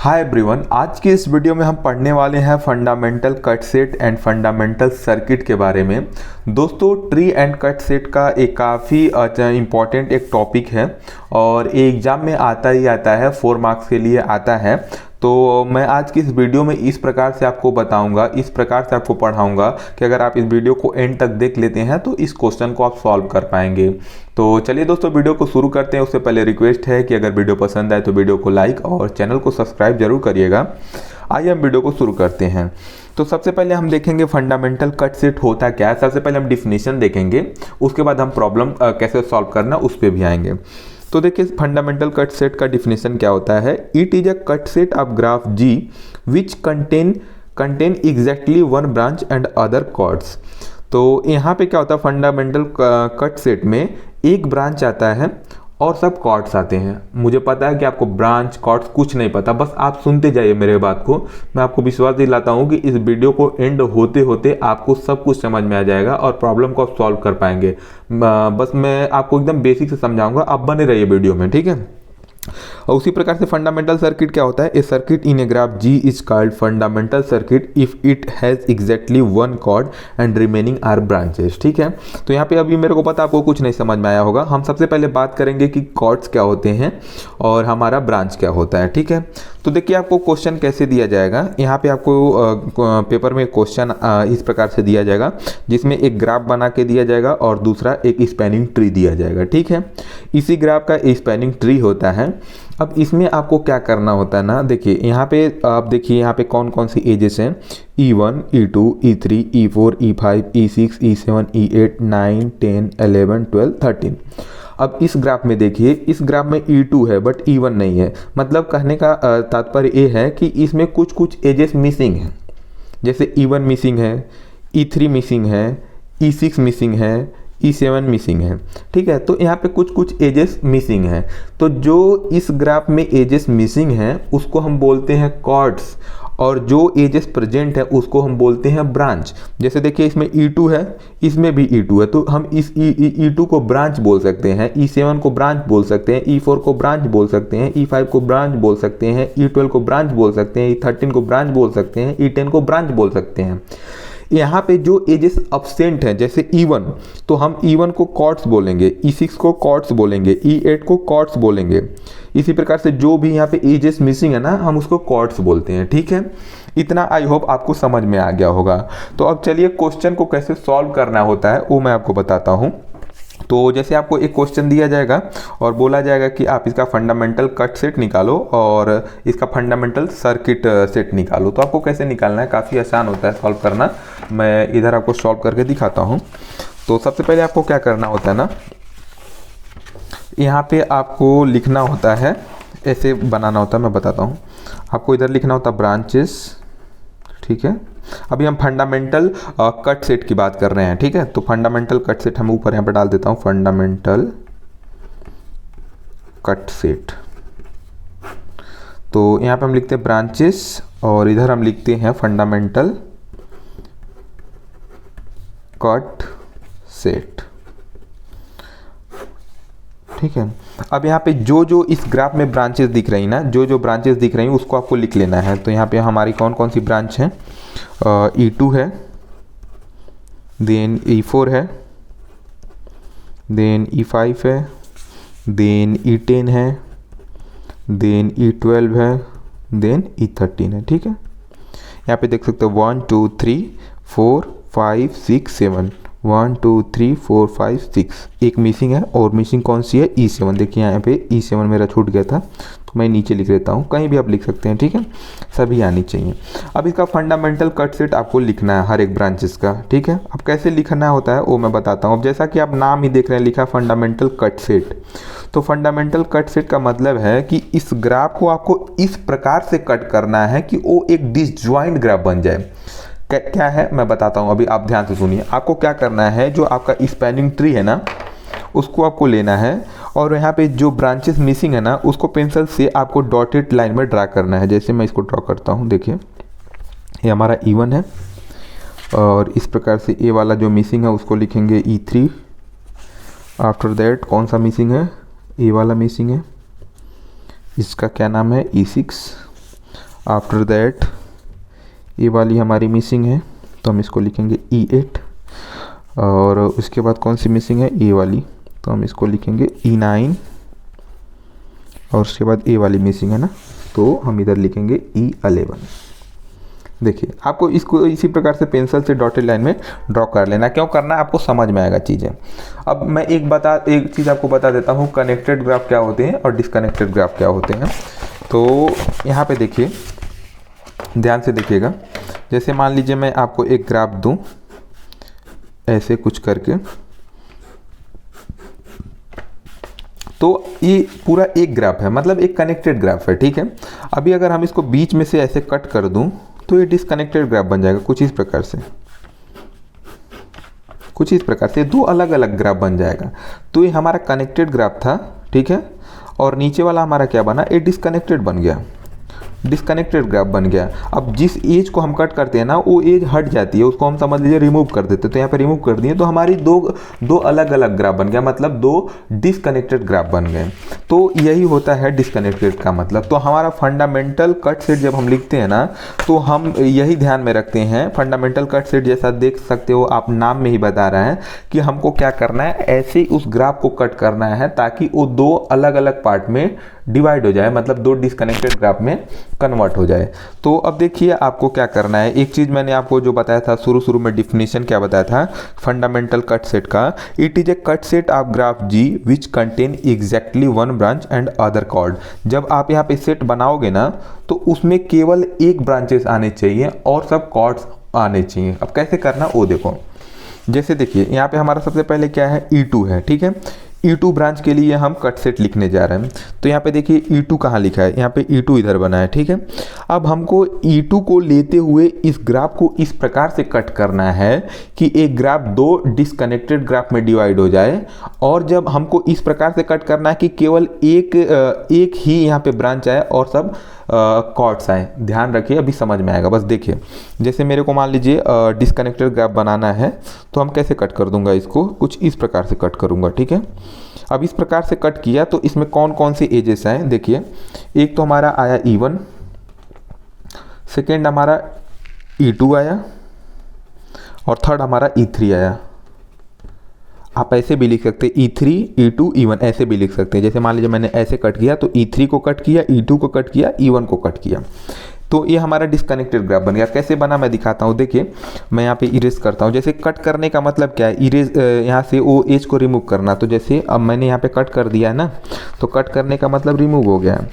Hi everyone, आज की इस वीडियो में हम पढ़ने वाले हैं fundamental cut set and fundamental circuit के बारे में। दोस्तों, ट्री एंड कट सेट का एक काफ़ी इम्पॉर्टेंट एक टॉपिक है और एग्ज़ाम में आता ही आता है, 4 मार्क्स के लिए आता है। तो मैं आज की इस वीडियो में इस प्रकार से आपको बताऊंगा, इस प्रकार से आपको पढ़ाऊंगा कि अगर आप इस वीडियो को एंड तक देख लेते हैं तो इस क्वेश्चन को आप सॉल्व कर पाएंगे। तो चलिए दोस्तों, वीडियो को शुरू करते हैं। उससे पहले रिक्वेस्ट है कि अगर वीडियो पसंद आए तो वीडियो को लाइक और चैनल को सब्सक्राइब जरूर करिएगा। आइए हम वीडियो को शुरू करते हैं। तो सबसे पहले हम देखेंगे फंडामेंटल कट सेट होता क्या है। सबसे पहले हम डिफिनेशन देखेंगे, उसके बाद हम प्रॉब्लम कैसे सॉल्व करना उस पर भी आएंगे। तो देखिए, फंडामेंटल कट सेट का डिफिनेशन क्या होता है। It is a cut set of graph G which contain exactly one branch and other chords. तो यहाँ पे क्या होता है, फंडामेंटल कट सेट में एक ब्रांच आता है और सब कॉर्ड्स आते हैं। मुझे पता है कि आपको ब्रांच कॉर्ड्स कुछ नहीं पता, बस आप सुनते जाइए मेरे बात को। मैं आपको विश्वास दिलाता हूँ कि इस वीडियो को एंड होते होते आपको सब कुछ समझ में आ जाएगा और प्रॉब्लम को आप सॉल्व कर पाएंगे। बस मैं आपको एकदम बेसिक से समझाऊंगा, आप बने रहिए वीडियो में, ठीक है। और उसी प्रकार से फंडामेंटल सर्किट क्या होता है। A circuit in a graph G is called fundamental circuit if it has exactly one chord and remaining are branches. ठीक है, तो यहाँ पे अभी मेरे को पता आपको कुछ नहीं समझ में आया होगा। हम सबसे पहले बात करेंगे कि कॉर्ड्स क्या होते हैं और हमारा ब्रांच क्या होता है। ठीक है, तो देखिए आपको क्वेश्चन कैसे दिया जाएगा। यहाँ पे आपको पेपर में क्वेश्चन इस प्रकार से दिया जाएगा, जिसमें एक ग्राफ बना के दिया जाएगा और दूसरा एक स्पैनिंग ट्री दिया जाएगा। ठीक है, इसी ग्राफ का स्पैनिंग ट्री होता है। अब इसमें आपको क्या करना होता है ना, देखिए यहाँ पे आप देखिए यहाँ पे कौन कौन सी एजेस हैं। E1, E2, E3, E4, E5, E6, E7, E8, 9, 10, 11, 12, 13। अब इस ग्राफ में देखिए, इस ग्राफ में E2 है बट E1 नहीं है। मतलब कहने का तात्पर्य ये है कि इसमें कुछ कुछ एजेस मिसिंग हैं। जैसे E1 मिसिंग है, E3 मिसिंग है, E6 मिसिंग है, E7 मिसिंग है। ठीक है, तो यहाँ पे कुछ कुछ एजेस मिसिंग हैं। तो जो इस ग्राफ में एजेस मिसिंग हैं उसको हम बोलते हैं कॉर्ड्स, और जो एजेस प्रेजेंट है उसको हम बोलते हैं ब्रांच। जैसे देखिए इसमें E2 है, इसमें भी E2 है, तो हम इस E2 को ब्रांच बोल सकते हैं, E7 को ब्रांच बोल सकते हैं, E4 को ब्रांच बोल सकते हैं, E5 को ब्रांच बोल सकते हैं, E12 को ब्रांच बोल सकते हैं, E13 को ब्रांच बोल सकते हैं, E10 को ब्रांच बोल सकते हैं। यहाँ पे जो एजेस अब्सेंट हैं, जैसे E1, तो हम E1 को कॉर्ड्स बोलेंगे, E6 को कॉर्ड्स बोलेंगे, E8 को कॉर्ड्स बोलेंगे। इसी प्रकार से जो भी यहाँ पे एजेस मिसिंग है ना, हम उसको कॉर्ड्स बोलते हैं। ठीक है, इतना आई होप आपको समझ में आ गया होगा। तो अब चलिए क्वेश्चन को कैसे सॉल्व करना होता है वो मैं आपको बताता हूँ। तो जैसे आपको एक क्वेश्चन दिया जाएगा और बोला जाएगा कि आप इसका फंडामेंटल कट सेट निकालो और इसका फंडामेंटल सर्किट सेट निकालो। तो आपको कैसे निकालना है, काफ़ी आसान होता है सॉल्व करना। मैं इधर आपको सॉल्व करके दिखाता हूँ। तो सबसे पहले आपको क्या करना होता है ना, यहाँ पे आपको लिखना होता है, ऐसे बनाना होता है, मैं बताता हूँ। आपको इधर लिखना होता है ब्रांचेस। ठीक है, अभी हम फंडामेंटल कट सेट की बात कर रहे हैं। ठीक है, तो फंडामेंटल कट सेट हम ऊपर यहाँ पे डाल देता हूँ, फंडामेंटल कट सेट। तो यहाँ पे हम लिखते हैं ब्रांचेस और इधर हम लिखते हैं फंडामेंटल कट सेट। ठीक है, अब यहाँ पे जो जो इस ग्राफ में ब्रांचेस दिख रही ना, जो जो ब्रांचेस दिख रही हैं उसको आपको लिख लेना है। तो यहाँ पे हमारी कौन कौन सी ब्रांच है, E2 है, देन E4 है, देन E5 है, देन E10 है, देन E12 है, देन E13 है। ठीक है, यहाँ पे देख सकते हो 1 2 3 4 5 6 7, 1 2 3 4 5 6, एक मिसिंग है और मिसिंग कौन सी है, E7। देखिए यहाँ पे E7 मेरा छूट गया था, तो मैं नीचे लिख लेता हूँ, कहीं भी आप लिख सकते हैं। ठीक है, सभी आनी चाहिए। अब इसका फंडामेंटल कट सेट आपको लिखना है हर एक ब्रांचेस का। ठीक है, अब कैसे लिखना होता है वो मैं बताता हूँ। अब जैसा कि आप नाम ही देख रहे हैं, लिखा फंडामेंटल कट सेट। तो फंडामेंटल कट सेट का मतलब है कि इस ग्राफ को आपको इस प्रकार से कट करना है कि वो एक डिसजॉइंट ग्राफ बन जाए। क्या है मैं बताता हूँ, अभी आप ध्यान से सुनिए। आपको क्या करना है, जो आपका स्पैनिंग ट्री है ना उसको आपको लेना है और यहाँ पे जो ब्रांचेस मिसिंग है ना उसको पेंसिल से आपको डॉटेड लाइन में ड्रा करना है। जैसे मैं इसको ड्रॉ करता हूँ, देखिए ये हमारा E1 है और इस प्रकार से ए वाला जो मिसिंग है उसको लिखेंगे E3। आफ्टर दैट कौन सा मिसिंग है, ए वाला मिसिंग है, इसका क्या नाम है E6। आफ्टर दैट ये वाली हमारी मिसिंग है तो हम इसको लिखेंगे E8, और उसके बाद कौन सी मिसिंग है, ए वाली, तो हम इसको लिखेंगे E9, और उसके बाद ए वाली मिसिंग है ना, तो हम इधर लिखेंगे E11। देखिए आपको इसको इसी प्रकार से पेंसिल से डॉटेड लाइन में ड्रॉ कर लेना। क्यों करना है, आपको समझ में आएगा चीज़ें। अब मैं एक चीज़ आपको बता देता हूँ, कनेक्टेड ग्राफ क्या होते हैं और डिसकनेक्टेड ग्राफ क्या होते हैं। तो यहाँ पे देखिए, ध्यान से देखिएगा, जैसे मान लीजिए मैं आपको एक ग्राफ दूँ ऐसे कुछ करके, तो ये पूरा एक ग्राफ है, मतलब एक कनेक्टेड ग्राफ है, ठीक है। अभी अगर हम इसको बीच में से ऐसे कट कर दूं तो ये डिसकनेक्टेड ग्राफ बन जाएगा, कुछ इस प्रकार से दो अलग अलग ग्राफ बन जाएगा। तो ये हमारा कनेक्टेड ग्राफ था, ठीक है, और नीचे वाला हमारा क्या बना, ये डिसकनेक्टेड बन गया, डिसकनेक्टेड ग्राफ बन गया। अब जिस एज को हम कट करते हैं ना, वो एज हट जाती है, उसको हम समझ लीजिए रिमूव कर देते हैं। तो यहाँ पे रिमूव कर दिए तो हमारी दो अलग अलग ग्राफ बन गया, मतलब दो डिसकनेक्टेड ग्राफ बन गए। तो यही होता है डिसकनेक्टेड का मतलब। तो हमारा फंडामेंटल कट सेट जब हम लिखते हैं ना, तो हम यही ध्यान में रखते हैं। फंडामेंटल कट सेट जैसा देख सकते हो आप, नाम में ही बता रहा है कि हमको क्या करना है, ऐसे ही उस ग्राफ को कट करना है ताकि वो दो अलग अलग पार्ट में डिवाइड हो जाए, मतलब दो डिसकनेक्टेड ग्राफ में कन्वर्ट हो जाए। तो अब देखिए आपको क्या करना है। एक चीज मैंने आपको जो बताया था शुरू में, डिफिनेशन क्या बताया था फंडामेंटल कट सेट का, it is a cut set of graph G which contain exactly one branch and other chord. जब आप यहाँ पे सेट बनाओगे ना, तो उसमें केवल एक ब्रांचेस आने चाहिए और सब कॉर्ड्स आने चाहिए। अब कैसे करना वो देखो, जैसे देखिए यहाँ पे हमारा सबसे पहले क्या है, E2 है, ठीक है। E2 ब्रांच के लिए हम कट सेट लिखने जा रहे हैं। तो यहाँ पे देखिए E2 कहाँ लिखा है, यहाँ पे E2 इधर बना है, ठीक है। अब हमको E2 को लेते हुए इस ग्राफ को इस प्रकार से कट करना है कि एक ग्राफ दो डिसकनेक्टेड ग्राफ में डिवाइड हो जाए, और जब हमको इस प्रकार से कट करना है कि केवल एक ही यहाँ पे ब्रांच आए और सब कॉर्ड्स आए। ध्यान रखिए, अभी समझ में आएगा, बस देखिए। जैसे मेरे को मान लीजिए डिसकनेक्टेड ग्राफ बनाना है, तो हम कैसे कट कर दूंगा इसको, कुछ इस प्रकार से कट करूंगा, ठीक है। अब इस प्रकार से कट किया तो इसमें कौन कौन से एजेस हैं, देखिए। एक तो हमारा आया E1, सेकेंड हमारा E2 आया, और थर्ड हमारा E3 आया। आप ऐसे भी लिख सकते हैं E3, E2, E1, ऐसे भी लिख सकते हैं। जैसे मान लीजिए मैंने ऐसे कट किया, तो E3 को कट किया, E2 को कट किया, E1 को कट किया, तो ये हमारा डिसकनेक्टेड ग्राफ बन गया। कैसे बना मैं दिखाता हूँ, देखिए मैं यहाँ पे इरेज करता हूँ। जैसे कट करने का मतलब क्या है, इरेज यहाँ से वो एज को रिमूव करना। तो जैसे अब मैंने यहाँ पे कट कर दिया है ना, तो कट करने का मतलब रिमूव हो गया है।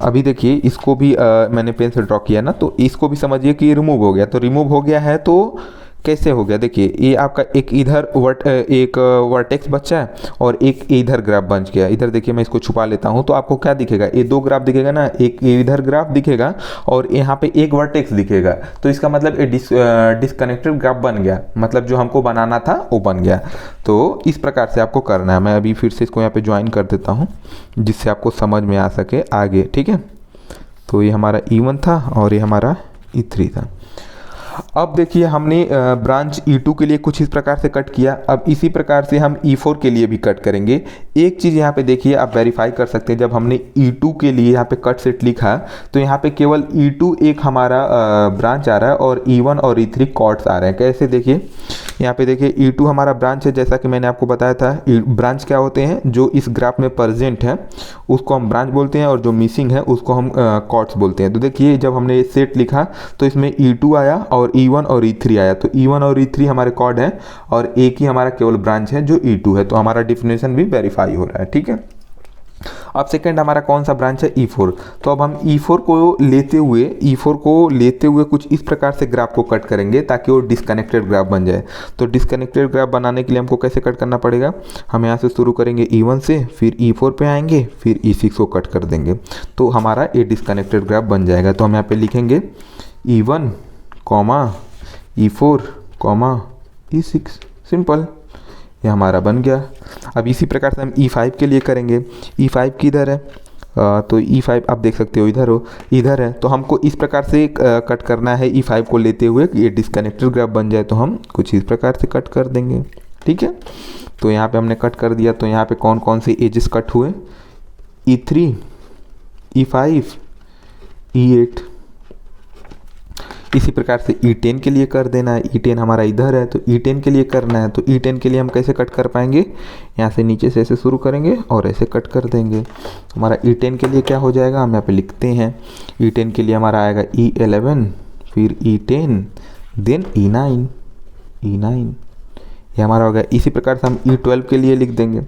अभी देखिए इसको भी मैंने पेन से ड्रॉ किया ना, तो इसको भी समझिए कि रिमूव हो गया। तो रिमूव हो गया है तो कैसे हो गया, देखिए ये आपका एक इधर एक वर्टेक्स बचा है और एक इधर ग्राफ बच गया। इधर देखिए मैं इसको छुपा लेता हूँ, तो आपको क्या दिखेगा, ये दो ग्राफ दिखेगा ना, एक इधर ग्राफ दिखेगा और यहाँ पे एक वर्टेक्स दिखेगा। तो इसका मतलब ये डिसकनेक्टेड ग्राफ बन गया, मतलब जो हमको बनाना था वो बन गया। तो इस प्रकार से आपको करना है। मैं अभी फिर से इसको यहाँ पे ज्वाइन कर देता हूँ जिससे आपको समझ में आ सके आगे, ठीक है। तो ये हमारा E1 था और ये हमारा E3 था। अब देखिए हमने ब्रांच E2 के लिए कुछ इस प्रकार से कट किया। अब इसी प्रकार से हम E4 के लिए भी कट करेंगे। एक चीज़ यहाँ पे देखिए, आप वेरीफाई कर सकते हैं, जब हमने E2 के लिए यहाँ पे कट सेट लिखा तो यहाँ पे केवल E2 एक हमारा ब्रांच आ रहा है और E1 और E3 कॉर्ड्स आ रहे हैं। कैसे, देखिए यहाँ पे देखिए E2 हमारा ब्रांच है, जैसा कि मैंने आपको बताया था। ब्रांच क्या होते हैं, जो इस ग्राफ में प्रेजेंट है उसको हम ब्रांच बोलते हैं, और जो मिसिंग है उसको हम कॉर्ड्स बोलते हैं। तो देखिए जब हमने सेट लिखा तो इसमें E2 आया और E1 और E3 आया। तो E1 और E3 हमारे कॉर्ड है और एक ही हमारा केवल ब्रांच है जो E2 है। तो हमारा डिफिनेशन भी वेरीफाई हो रहा है, ठीक है। अब सेकंड हमारा कौन सा ब्रांच है, E4। तो अब हम E4 को लेते हुए कुछ इस प्रकार से ग्राफ को कट करेंगे ताकि वो डिसकनेक्टेड ग्राफ बन जाए। तो डिसकनेक्टेड ग्राफ बनाने के लिए हमको कैसे कट करना पड़ेगा, हम यहाँ से शुरू करेंगे E1 से, फिर E4 पे आएंगे, फिर E6 को कट कर देंगे, तो हमारा ये डिसकनेक्टेड ग्राफ बन जाएगा। तो हम यहाँ पे लिखेंगे E1, E4, E6, सिंपल, ये हमारा बन गया। अब इसी प्रकार से हम E5 के लिए करेंगे। E5 किधर है, तो E5 आप देख सकते हो इधर है। तो हमको इस प्रकार से कट करना है E5 को लेते हुए कि ये डिसकनेक्टेड ग्राफ बन जाए। तो हम कुछ इस प्रकार से कट कर देंगे, ठीक है। तो यहाँ पे हमने कट कर दिया। तो यहाँ पे कौन कौन से एजेस कट हुए, E3, E5, E8, इसी प्रकार से E10 के लिए कर देना है, E10 हमारा इधर है तो E10 के लिए करना है। तो E10 के लिए हम कैसे कट कर पाएंगे, यहाँ से नीचे से ऐसे शुरू करेंगे और ऐसे कट कर देंगे। हमारा E10 के लिए क्या हो जाएगा, हम यहाँ पे लिखते हैं E10 के लिए हमारा आएगा E11, फिर E10, देन E9 ये हमारा हो गया। इसी प्रकार से हम E12 के लिए लिख देंगे।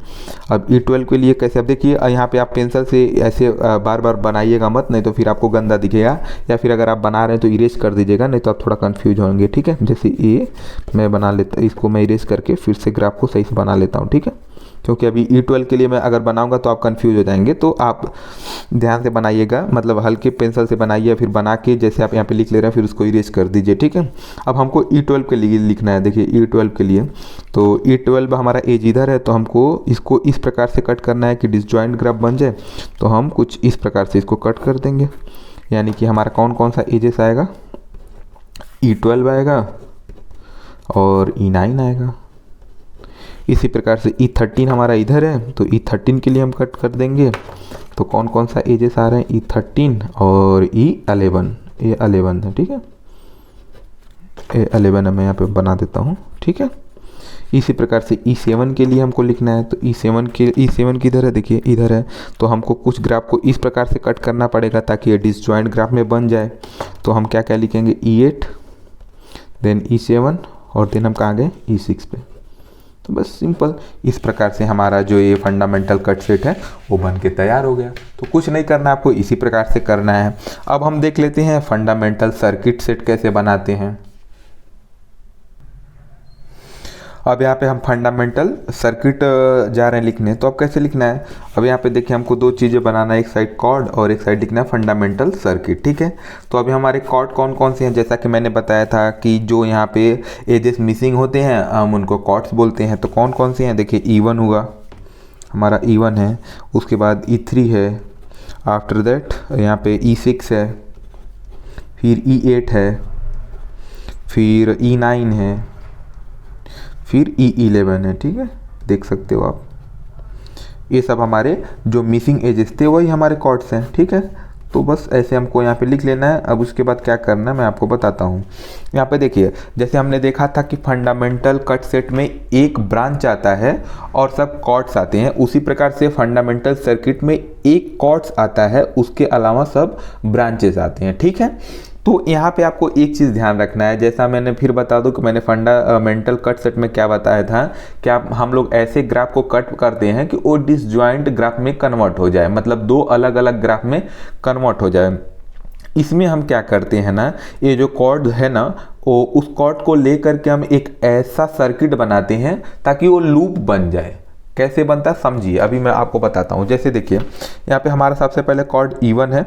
अब E12 के लिए कैसे, अब देखिए यहाँ पे आप पेंसिल से ऐसे बार बार बनाइएगा मत, नहीं तो फिर आपको गंदा दिखेगा, या फिर अगर आप बना रहे हैं तो इरेज कर दीजिएगा, नहीं तो आप थोड़ा कंफ्यूज होंगे। ठीक है, जैसे ये मैं बना लेता, इसको मैं इरेज करके फिर से ग्राफ को सही से बना लेता हूँ। ठीक है, क्योंकि अभी E12 के लिए मैं अगर बनाऊंगा तो आप कंफ्यूज हो जाएंगे, तो आप ध्यान से बनाइएगा, मतलब हल्के पेंसिल से बनाइए, फिर बना के जैसे आप यहाँ पे लिख ले रहे हैं फिर उसको इरेज कर दीजिए। ठीक है, अब हमको E12 के लिए लिखना है। देखिए E12 के लिए तो E12 हमारा एज इधर है, तो हमको इसको इस प्रकार से कट करना है कि डिसजॉइंट ग्राफ बन जाए। तो हम कुछ इस प्रकार से इसको कट कर देंगे, यानी कि हमारा कौन कौन सा एजेस आएगा, E12 आएगा और E9 आएगा। इसी प्रकार से E13 हमारा इधर है, तो E13 के लिए हम कट कर देंगे। तो कौन कौन सा एजेस आ रहे हैं, E13 और E11, ये 11 है। ठीक है, ये 11 मैं यहाँ पे बना देता हूँ। ठीक है, इसी प्रकार से E7 के लिए हमको लिखना है। तो E7 किधर है, देखिए इधर है, तो हमको कुछ ग्राफ को इस प्रकार से कट करना पड़ेगा ताकि ये डिसजॉइंट ग्राफ में बन जाए। तो हम क्या क्या लिखेंगे, E8, देन E7 और देन हम कहाँ गए, E6 पे। तो बस सिंपल इस प्रकार से हमारा जो ये फंडामेंटल कट सेट है वो बन के तैयार हो गया। तो कुछ नहीं करना, आपको इसी प्रकार से करना है। अब हम देख लेते हैं फंडामेंटल सर्किट सेट कैसे बनाते हैं। अब यहाँ पे हम फंडामेंटल सर्किट जा रहे हैं लिखने, तो अब कैसे लिखना है। अब यहाँ पे देखिए हमको दो चीज़ें बनाना है, एक साइड कॉर्ड और एक साइड लिखना है फंडामेंटल सर्किट। ठीक है, तो अभी हमारे कॉर्ड कौन कौन से हैं, जैसा कि मैंने बताया था कि जो यहाँ पे एजेस मिसिंग होते हैं हम उनको कॉर्ड्स बोलते हैं। तो कौन कौन से हैं, देखिए E1 हुआ, हमारा E1 है, उसके बाद E3 है, आफ्टर दैट यहाँ पे E6 है, फिर E8 है, फिर E9 है, फिर E11 है। ठीक है, देख सकते हो आप, ये सब हमारे जो मिसिंग एजेस थे वही हमारे कॉर्ड्स हैं। ठीक है, तो बस ऐसे हमको यहाँ पे लिख लेना है। अब उसके बाद क्या करना है मैं आपको बताता हूँ। यहाँ पे देखिए, जैसे हमने देखा था कि फंडामेंटल कट सेट में एक ब्रांच आता है और सब कॉर्ड्स आते हैं, उसी प्रकार से फंडामेंटल सर्किट में एक कॉर्ड्स आता है, उसके अलावा सब ब्रांचेस आते हैं। ठीक है, तो यहाँ पे आपको एक चीज़ ध्यान रखना है, जैसा मैंने फिर बता दूं कि मैंने फंडामेंटल कट सेट में क्या बताया था कि हम लोग ऐसे ग्राफ को कट करते हैं कि वो डिसजॉइंट ग्राफ में कन्वर्ट हो जाए, मतलब दो अलग अलग ग्राफ में कन्वर्ट हो जाए। इसमें हम क्या करते हैं ना, ये जो कॉर्ड है ना, वो उस कॉर्ड को लेकर के हम एक ऐसा सर्किट बनाते हैं ताकि वो लूप बन जाए। कैसे बनता है समझिए, अभी मैं आपको बताता हूँ। जैसे देखिए यहाँ पे हमारा सबसे पहले कॉर्ड E1 है,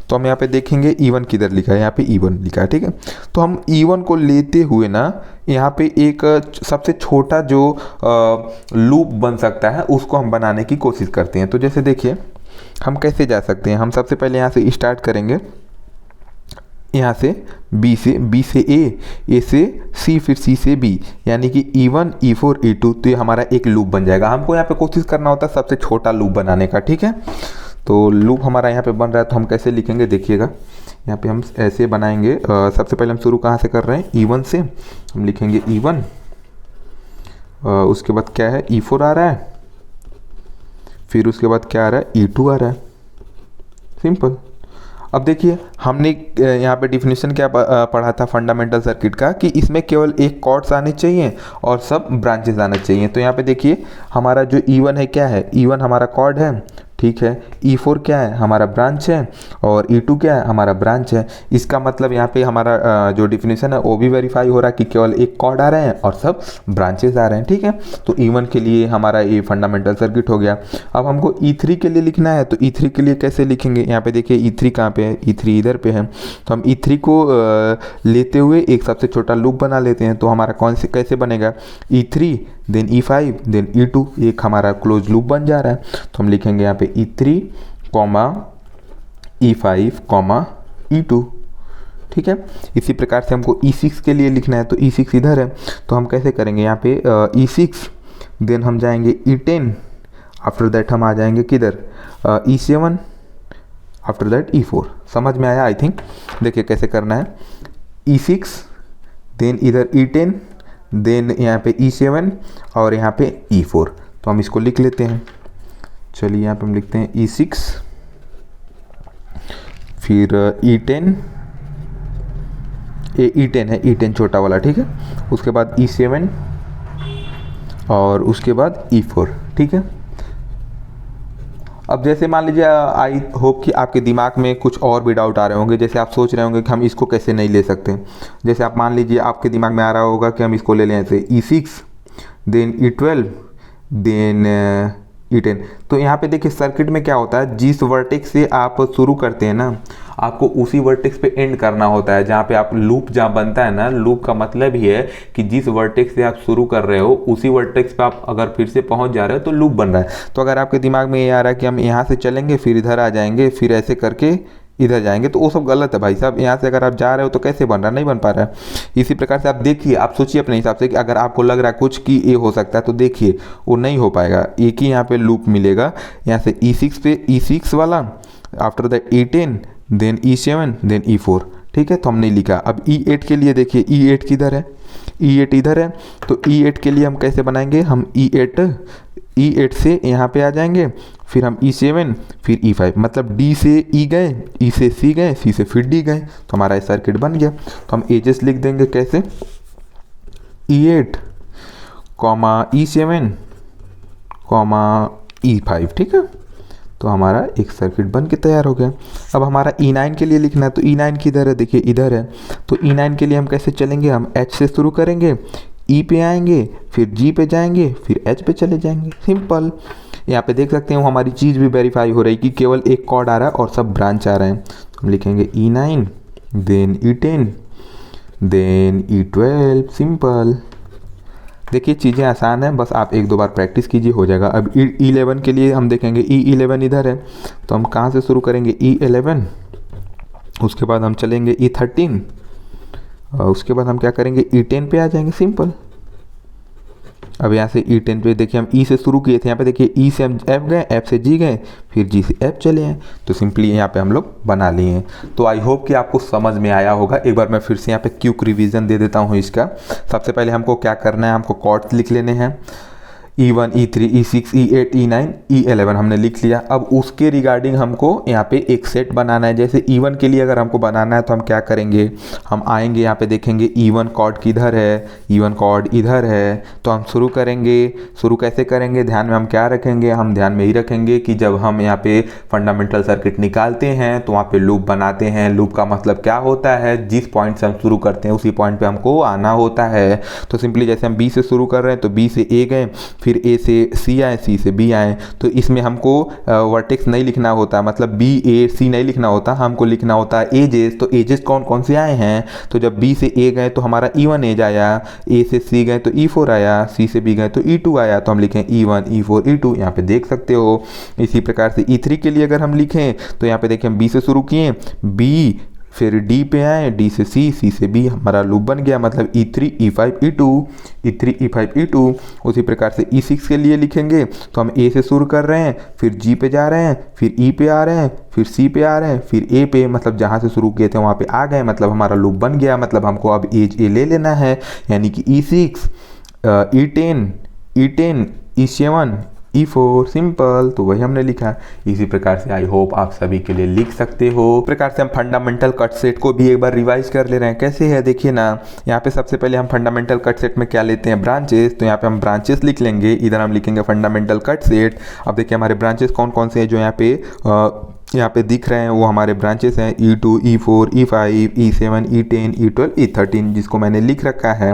तो हम यहाँ पे देखेंगे E1 किधर लिखा है, यहाँ पे E1 लिखा है। ठीक है, तो हम E1 को लेते हुए ना यहाँ पे एक सबसे छोटा जो लूप बन सकता है उसको हम बनाने की कोशिश करते हैं। तो जैसे देखिए हम कैसे जा सकते हैं, हम सबसे पहले यहाँ से स्टार्ट करेंगे, यहाँ से B से A से C, फिर C से B, यानी कि E1, E4, E2। तो ये हमारा एक लूप बन जाएगा। हमको यहाँ पे कोशिश करना होता है सबसे छोटा लूप बनाने का। ठीक है, तो लूप हमारा यहाँ पे बन रहा है, तो हम कैसे लिखेंगे देखिएगा, यहाँ पे हम ऐसे बनाएंगे। सबसे पहले हम शुरू कहाँ से कर रहे हैं, E1 से। हम लिखेंगे E1, उसके बाद क्या है, E4 आ रहा है, फिर उसके बाद क्या आ रहा है, E2 आ रहा है। सिंपल। अब देखिए हमने यहाँ पे डिफिनेशन क्या पढ़ा था फंडामेंटल सर्किट का, कि इसमें केवल एक कॉर्ड्स आने चाहिए और सब ब्रांचेस आने चाहिए। तो यहाँ पे देखिए हमारा जो E1 है क्या है, E1 हमारा कॉर्ड है, ठीक है। E4 क्या है, हमारा ब्रांच है, और E2 क्या है, हमारा ब्रांच है। इसका मतलब यहाँ पे हमारा जो डिफिनेशन है वो भी वेरीफाई हो रहा है कि केवल एक कॉर्ड आ रहे हैं और सब ब्रांचेस आ रहे हैं। ठीक है, तो E1 के लिए हमारा ये फंडामेंटल सर्किट हो गया। अब हमको E3 के लिए लिखना है, तो E3 के लिए कैसे लिखेंगे, यहाँ पे देखिए E3 कहाँ पे है, E3 इधर पे है। तो हम E3 को लेते हुए एक सबसे छोटा लूप बना लेते हैं। तो हमारा कौन से कैसे बनेगा, E3 then E5 then E2, एक हमारा क्लोज लूप बन जा रहा है। तो हम लिखेंगे यहाँ पे E3, E5, E2। ठीक है, इसी प्रकार से हमको E6 के लिए लिखना है। तो E6 इधर है, तो हम कैसे करेंगे, यहाँ पे E6 देन हम जाएंगे E10, आफ्टर दैट हम आ जाएंगे किधर, E7, आफ्टर दैट E4। समझ में आया आई थिंक। देखिए कैसे करना है, E6, देन इधर E10, देन यहाँ पे E7 और यहाँ पे E4। तो हम इसको लिख लेते हैं। चलिए यहाँ पे हम लिखते हैं E6, फिर E10, E10 है, E10 छोटा वाला, ठीक है। उसके बाद E7 और उसके बाद E4, ठीक है। अब जैसे मान लीजिए, आई होप कि आपके दिमाग में कुछ और भी डाउट आ रहे होंगे। जैसे आप सोच रहे होंगे कि हम इसको कैसे नहीं ले सकते। जैसे आप मान लीजिए आपके दिमाग में आ रहा होगा कि हम इसको ले लें ऐसे E6, then E12, then E10। तो यहाँ पे देखिए सर्किट में क्या होता है, जिस वर्टेक्स से आप शुरू करते हैं ना, आपको उसी वर्टेक्स पे एंड करना होता है। जहाँ पे आप लूप जहाँ बनता है ना, लूप का मतलब ही है कि जिस वर्टेक्स से आप शुरू कर रहे हो उसी वर्टेक्स पे आप अगर फिर से पहुँच जा रहे हो तो लूप बन रहा है। तो अगर आपके दिमाग में ये आ रहा है कि हम यहाँ से चलेंगे फिर इधर आ जाएंगे फिर ऐसे करके इधर जाएंगे, तो वो सब गलत है भाई साहब। यहाँ से अगर आप जा रहे हो तो कैसे बन रहा है, नहीं बन पा रहा है। इसी प्रकार से आप देखिए, आप सोचिए अपने हिसाब से कि अगर आपको लग रहा है कुछ कि ये हो सकता है, तो देखिए वो नहीं हो पाएगा। एक ही यहाँ पे लूप मिलेगा, यहाँ से E6 पे E6 वाला, after that E10, then E7, then E4, ठीक है। तो हमने लिखा। अब E8 के लिए देखिए, E8 किधर है, E8 इधर है। तो E8 के लिए हम कैसे बनाएंगे, हम E8 से यहाँ पे आ जाएंगे, फिर हम E7, फिर E5, मतलब D से E गए, E से C गए, C से फिर D गए, तो हमारा सर्किट बन गया। तो हम एजेस लिख देंगे कैसे, E8, E7, E5, ठीक है। तो हमारा एक सर्किट बन के तैयार हो गया। अब हमारा E9 के लिए लिखना है। तो E9 किधर है, देखिए इधर है। तो E9 के लिए हम कैसे चलेंगे, हम H से शुरू करेंगे, E पे आएंगे, फिर G पे जाएंगे, फिर H पे चले जाएंगे, सिंपल। यहाँ पे देख सकते हैं हमारी चीज़ भी वेरीफाई हो रही कि केवल एक कॉर्ड आ रहा है और सब ब्रांच आ रहे हैं। हम लिखेंगे E9, then E10, then E12, simple. देखिए चीज़ें आसान हैं, बस आप एक दो बार प्रैक्टिस कीजिए, हो जाएगा। अब E11 के लिए हम देखेंगे, E11 इधर है, तो हम कहाँ से शुरू करेंगे, E11, उसके बाद हम चलेंगे E13, और उसके बाद हम क्या करेंगे, E10 पे आ जाएंगे, सिंपल। अब यहाँ से E10 पे देखिए हम E से शुरू किए थे, यहाँ पे देखिए E से हम F गए, F से G गए, फिर G से F चले हैं। तो सिंपली यहाँ पे हम लोग बना लिए हैं। तो आई होप कि आपको समझ में आया होगा। एक बार मैं फिर से यहाँ पे क्विक रिवीजन दे देता हूँ इसका। सबसे पहले हमको क्या करना है, हमको कॉर्ड्स लिख लेने हैं। E1, E3, E6, E8, E9, E11 हमने लिख लिया। अब उसके रिगार्डिंग हमको यहाँ पे एक सेट बनाना है। जैसे E1 के लिए अगर हमको बनाना है तो हम क्या करेंगे, हम आएंगे यहाँ पे देखेंगे E1 कॉर्ड किधर है, E1 कॉर्ड इधर है। तो हम शुरू करेंगे। शुरू कैसे करेंगे, ध्यान में हम क्या रखेंगे, हम ध्यान में ही रखेंगे कि जब हम यहाँ पे फंडामेंटल सर्किट निकालते हैं तो वहाँ पे लूप बनाते हैं। लूप का मतलब क्या होता है, जिस पॉइंट से हम शुरू करते हैं उसी पॉइंट पे हमको आना होता है। तो सिंपली जैसे हम B से शुरू कर रहे हैं तो B से A गए, फिर A से C आए, C से B आए। तो इसमें हमको वर्टेक्स नहीं लिखना होता, मतलब B A C नहीं लिखना होता, हमको लिखना होता है एजेस। तो एजेस कौन कौन से आए हैं, तो जब B से A गए तो हमारा E1 एज आया, A से C गए तो E4 आया, C से B गए तो E2 आया। तो हम लिखें E1 E4 E2, यहाँ पे देख सकते हो। इसी प्रकार से E3 के लिए अगर हम लिखें तो यहाँ पे देखें हम B से शुरू किए, B फिर D पे आए, D से C, C से B, हमारा लूप बन गया। मतलब E3 E5 E2, E3 E5 E2। उसी प्रकार से E6 के लिए लिखेंगे तो हम A से शुरू कर रहे हैं, फिर G पे जा रहे हैं, फिर E पे आ रहे हैं, फिर C पे आ रहे हैं, फिर A पे, मतलब जहाँ से शुरू किए थे वहाँ पे आ गए। मतलब हमारा लूप बन गया। मतलब हमको अब एज A ले लेना है, यानी कि E6, E10, E7, E4, simple. तो वही हमने लिखा। इसी प्रकार से आई होप आप सभी के लिए लिख सकते हो। इस प्रकार से हम फंडामेंटल कट सेट को भी एक बार रिवाइज कर ले रहे हैं। कैसे है देखिए ना, यहाँ पे सबसे पहले हम फंडामेंटल कट सेट में क्या लेते हैं, ब्रांचेस। तो यहाँ पे हम ब्रांचेस लिख लेंगे, इधर हम लिखेंगे फंडामेंटल कट सेट। अब देखिए हमारे ब्रांचेस कौन कौन से हैं जो यहाँ पे दिख रहे हैं, वो हमारे ब्रांचेस हैं E2, E4, E5, E7, E10, E12, E13, जिसको मैंने लिख रखा है।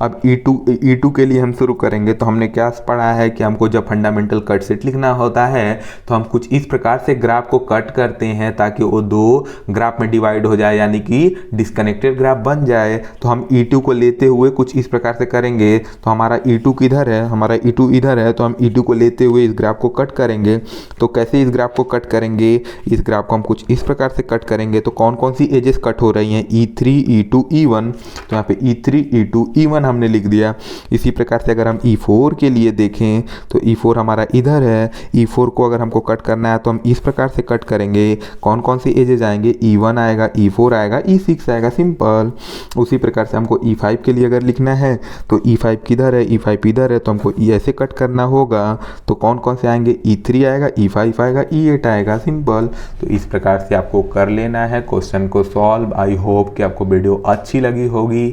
अब E2 के लिए हम शुरू करेंगे। तो हमने क्या पढ़ा है कि हमको जब फंडामेंटल कट सेट लिखना होता है तो हम कुछ इस प्रकार से ग्राफ को कट करते हैं ताकि वो दो ग्राफ में डिवाइड हो जाए, यानी कि डिस्कनेक्टेड ग्राफ बन जाए। तो हम E2 को लेते हुए कुछ इस प्रकार से करेंगे। तो हमारा E2 किधर है, हमारा E2 इधर है। तो हम E2 को लेते हुए इस ग्राफ को कट करेंगे। तो कैसे इस ग्राफ को कट करेंगे, इस ग्राफ को हम कुछ इस प्रकार से कट करेंगे तो कौन कौन सी एजेस कट हो रही हैं, E3, E2, E1। तो यहाँ पे E3, E2, E1 हमने लिख दिया। इसी प्रकार से अगर हम E4 के लिए देखें तो E4 हमारा इधर है। E4 को अगर हमको कट करना है तो हम इस प्रकार से कट करेंगे। कौन कौन सी एजेस आएंगे, E1 आएगा, E4 आएगा, E6 आएगा, सिंपल। उसी प्रकार से हमको E5 के लिए अगर लिखना है तो E5 किधर है, E5 इधर है, तो हमको ऐसे कट करना होगा। तो कौन कौन से आएंगे, E3 आएगा, E5 आएगा, E8 आएगा, सिंपल। तो इस प्रकार से आपको कर लेना है क्वेश्चन को सॉल्व। आई होप कि आपको वीडियो अच्छी लगी होगी।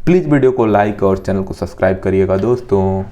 प्लीज़ वीडियो को लाइक और चैनल को सब्सक्राइब करिएगा दोस्तों।